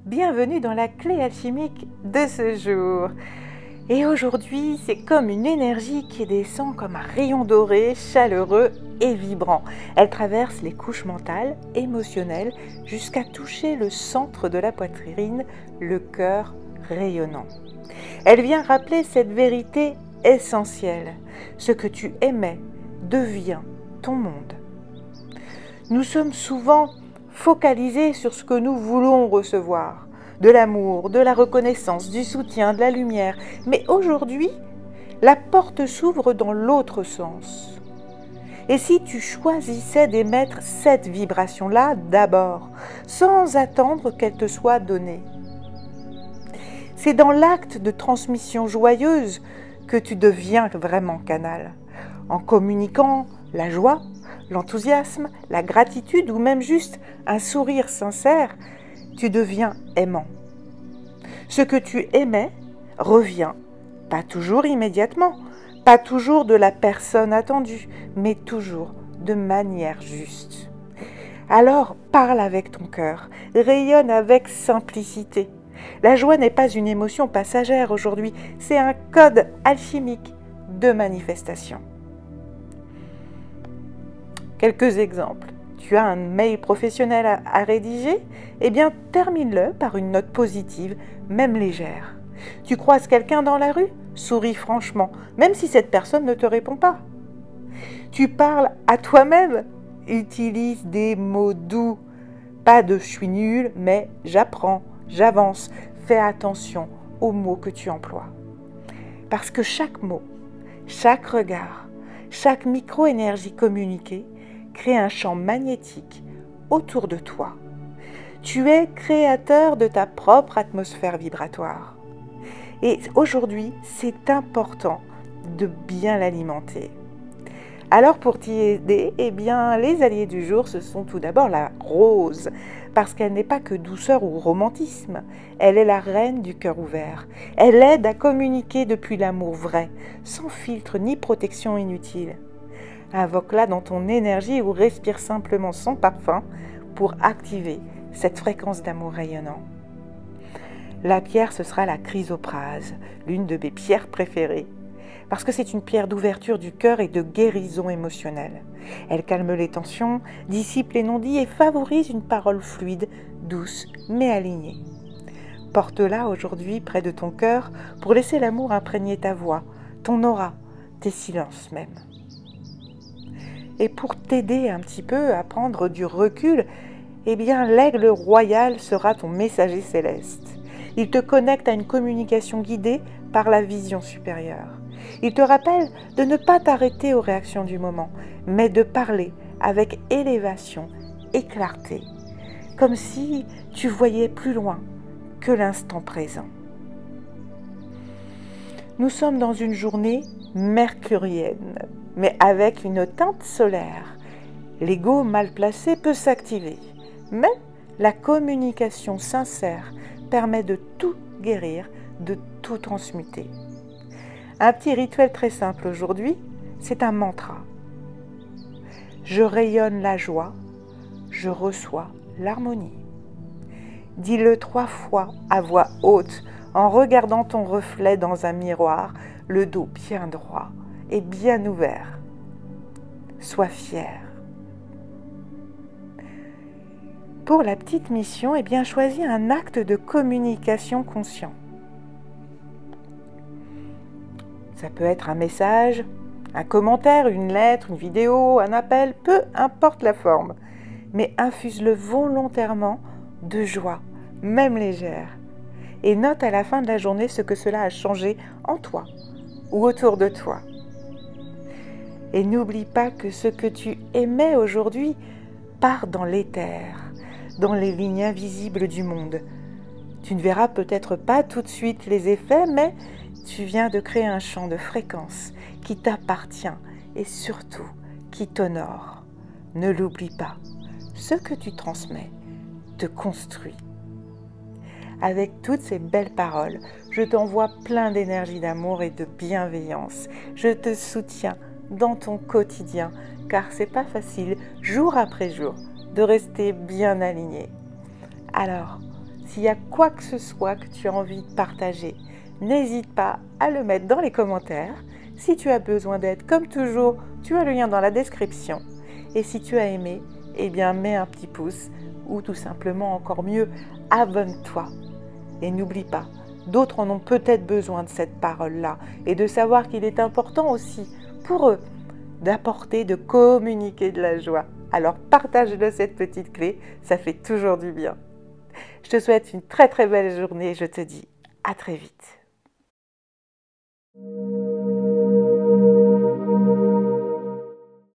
bienvenue dans la clé alchimique de ce jour. Et aujourd'hui, c'est comme une énergie qui descend comme un rayon doré, chaleureux et vibrant. Elle traverse les couches mentales, émotionnelles, jusqu'à toucher le centre de la poitrine, le cœur rayonnant. Elle vient rappeler cette vérité essentielle. Ce que tu émets devient ton monde. Nous sommes souvent focalisés sur ce que nous voulons recevoir, de l'amour, de la reconnaissance, du soutien, de la lumière. Mais aujourd'hui, la porte s'ouvre dans l'autre sens. Et si tu choisissais d'émettre cette vibration-là d'abord, sans attendre qu'elle te soit donnée? C'est dans l'acte de transmission joyeuse que tu deviens vraiment canal, en communiquant la joie, l'enthousiasme, la gratitude ou même juste un sourire sincère, tu deviens aimant. Ce que tu émets revient, pas toujours immédiatement, pas toujours de la personne attendue, mais toujours de manière juste. Alors parle avec ton cœur, rayonne avec simplicité. La joie n'est pas une émotion passagère aujourd'hui, c'est un code alchimique de manifestation. Quelques exemples. Tu as un mail professionnel à rédiger? Eh bien, termine-le par une note positive, même légère. Tu croises quelqu'un dans la rue? Souris franchement, même si cette personne ne te répond pas. Tu parles à toi-même? Utilise des mots doux. Pas de « je suis nul », mais « j'apprends », « j'avance ». Fais attention aux mots que tu emploies. Parce que chaque mot, chaque regard, chaque micro-énergie communiquée crée un champ magnétique autour de toi. Tu es créateur de ta propre atmosphère vibratoire. Et aujourd'hui, c'est important de bien l'alimenter. Alors pour t'y aider, eh bien, les alliés du jour, ce sont tout d'abord la rose, parce qu'elle n'est pas que douceur ou romantisme, elle est la reine du cœur ouvert. Elle aide à communiquer depuis l'amour vrai, sans filtre ni protection inutile. Invoque-la dans ton énergie ou respire simplement son parfum pour activer cette fréquence d'amour rayonnant. La pierre, ce sera la chrysoprase, l'une de mes pierres préférées, parce que c'est une pierre d'ouverture du cœur et de guérison émotionnelle. Elle calme les tensions, dissipe les non-dits et favorise une parole fluide, douce, mais alignée. Porte-la aujourd'hui près de ton cœur pour laisser l'amour imprégner ta voix, ton aura, tes silences même. Et pour t'aider un petit peu à prendre du recul, eh bien l'aigle royal sera ton messager céleste. Il te connecte à une communication guidée par la vision supérieure. Il te rappelle de ne pas t'arrêter aux réactions du moment, mais de parler avec élévation et clarté, comme si tu voyais plus loin que l'instant présent. Nous sommes dans une journée mercurienne, mais avec une teinte solaire. L'ego mal placé peut s'activer, mais la communication sincère permet de tout guérir, de tout transmuter. Un petit rituel très simple aujourd'hui, c'est un mantra. Je rayonne la joie, je reçois l'harmonie. Dis-le 3 fois à voix haute en regardant ton reflet dans un miroir, le dos bien droit et bien ouvert. Sois fier. Pour la petite mission, eh bien, choisis un acte de communication conscient. Ça peut être un message, un commentaire, une lettre, une vidéo, un appel, peu importe la forme. Mais infuse-le volontairement de joie, même légère. Et note à la fin de la journée ce que cela a changé en toi ou autour de toi. Et n'oublie pas que ce que tu émets aujourd'hui part dans l'éther, dans les lignes invisibles du monde. Tu ne verras peut-être pas tout de suite les effets, mais tu viens de créer un champ de fréquence qui t'appartient et surtout qui t'honore. Ne l'oublie pas, ce que tu transmets te construit. Avec toutes ces belles paroles, je t'envoie plein d'énergie d'amour et de bienveillance. Je te soutiens dans ton quotidien, car c'est pas facile, jour après jour, de rester bien aligné. Alors, S'il y a quoi que ce soit que tu as envie de partager, n'hésite pas à le mettre dans les commentaires. Si tu as besoin d'aide, comme toujours, tu as le lien dans la description. Et si tu as aimé, eh bien mets un petit pouce ou tout simplement encore mieux, abonne-toi. Et n'oublie pas, d'autres en ont peut-être besoin de cette parole-là et de savoir qu'il est important aussi pour eux d'apporter, de communiquer de la joie. Alors partage-le cette petite clé, ça fait toujours du bien. Je te souhaite une très très belle journée et je te dis à très vite.